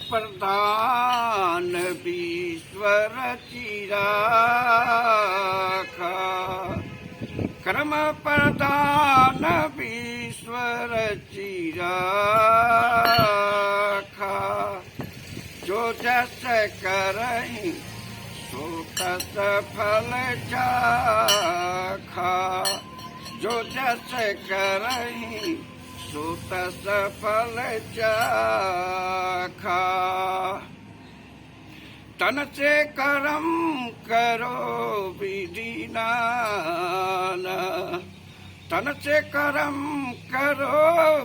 प्रधान ईश्वर चिराखा, कर्म प्रधान ईश्वर चिराखा। जो जस करहि सो तस फल चाखा, जो जस करहि सो तस फल चाखा। तन से कर्म करो विधि नाना, तन से कर्म करो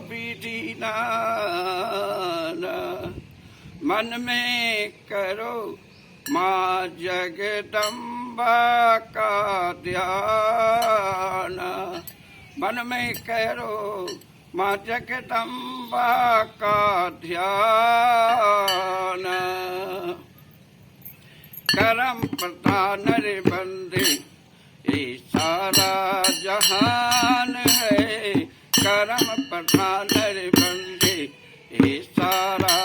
विधि नाना। मन में करो माँ जगदम्बा का ध्यान, मन में करो माँ जगदम्बा का ध्यान। करम प्रधान रे बंदे ये सारा जहान है, करम प्रधान रे बंदे ये सारा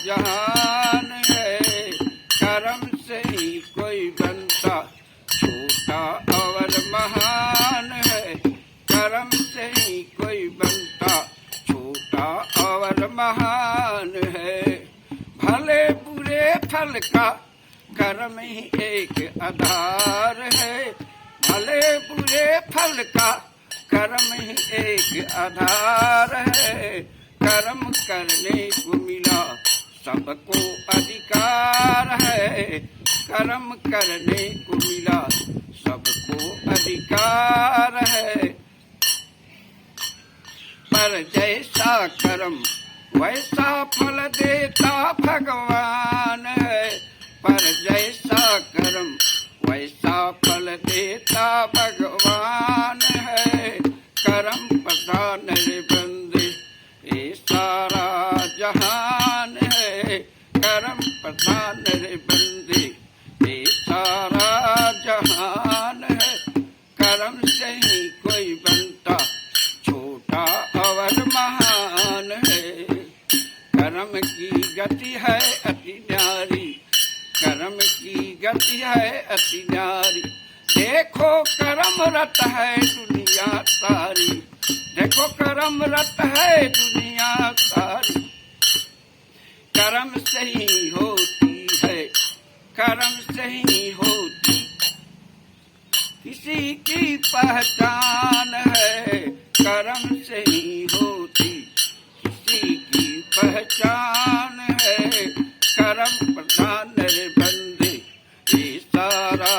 जहान है। कर्म से ही कोई बनता छोटा और महान है, कर्म से ही कोई बनता छोटा और महान है। भले बुरे फल का कर्म ही एक आधार है, भले बुरे फल का कर्म ही एक आधार है। कर्म करने को मिला सबको अधिकार है, कर्म करने को मिला सबको अधिकार है। पर जैसा कर्म वैसा फल देता भगवान है, पर जैसा कर्म वैसा फल देता भगवान है। कर्म प्रधान रे बंदे ये सारा जहान है, कर्म प्रधान रे बंदे ये सारा जहान है। कर्म से ही कोई बनता छोटा और महान है। कर्म की गति है अति न्यारी, कर्म की गति है अति न्यारी। देखो कर्मरत है दुनिया सारी, देखो कर्मरत है दुनिया सारी। कर्म से ही होती है, कर्म से ही होती किसी की पहचान है, कर्म से ही होती किसी की पहचान है। कर्म प्रधान रे बंदे ये सारा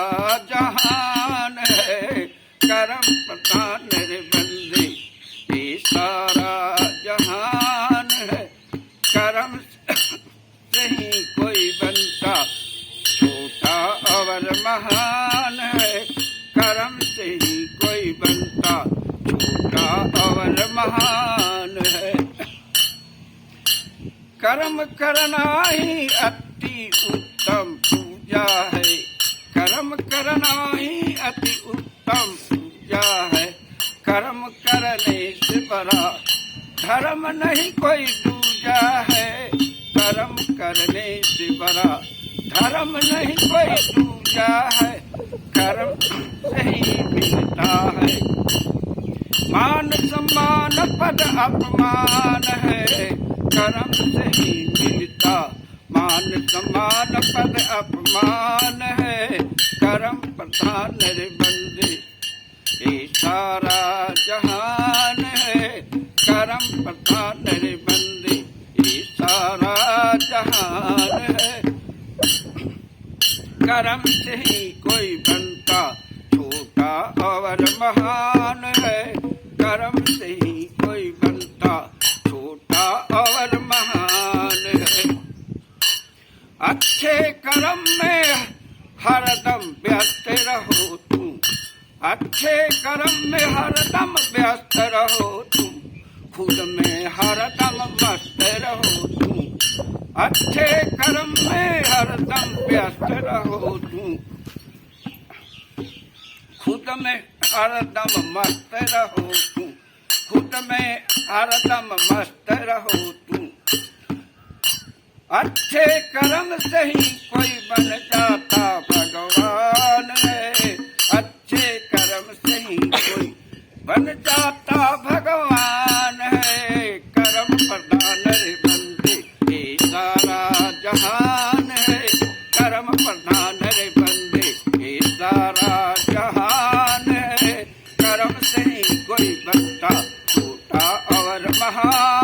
जहान है, कर्म प्रधान रे बंदे ये सारा जहान है। कर्म से ही कोई बनता छोटा और महान है, कर्म से ही कोई बनता छोटा और महान है। कर्म करना ही अति उत्तम पूजा है, कर्म करना ही अति उत्तम पूजा है। कर्म करने से बड़ा धर्म नहीं कोई दूजा है, कर्म करने से बड़ा धर्म नहीं कोई दूजा है। कर्म से ही मिलता है मान सम्मान पद अपमान है, कर्म से ही मिलता मान सम्मान पद अपमान है। कर्म प्रधान रे बंदे ये सारा जहान है, कर्म प्रधान रे बंदे ये सारा जहान है। कर्म से ही कोई बनता छोटा और महान है, कर्म से ही कोई बनता छोटा और महान है। अच्छे कर्म में हरदम व्यस्त रहो तुम, अच्छे कर्म में हरदम व्यस्त रहो तुम, खुद में हरदम मस्त रहो तुम। अच्छे कर्म में हरदम व्यस्त रहो तुम, खुद में हरदम मस्त रहो तुम, खुद में हरदम मस्त रहो तुम। अच्छे कर्म से ही कोई बन जाता भगवान है। अच्छे कर्म से ही कोई बन जाता भगवान है। कर्म प्रधान रे बंदे ये सारा जहान है। कर्म प्रधान रे बंदे ये सारा जहान है। कर्म से ही कोई बनता छोटा और महान